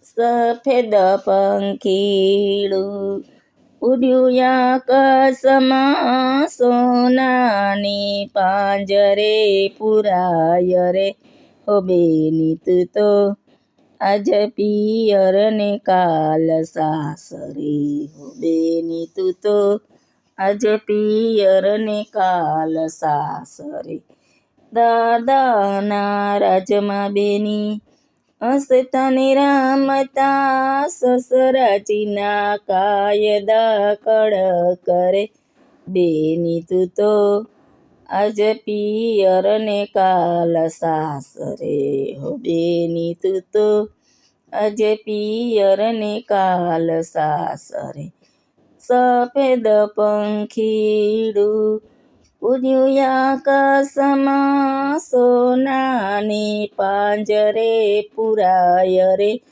સફેદ પંખીડું ઉડ્યું આકાશમાં, સોનાની પાંજરે પુરાય રે. હો બેની તું તો આજ પિયર ને કાલ સાસરે. હો બેની તું તો આજ પિયર ને કાલ સાસરે. દાદાના રાજમાં બેની હસતા ને રામતા, સસરાજીના કાયદા કડક રે. બેની તું તો આજ પિયર ને કાલ સાસરે. હો બેની તું તો આજ પિયર ને કાલ સાસરે. સફેદ પંખીડું ઉડ્યું આકાશમાં, સોનાની પાંજરે પુરાય રે.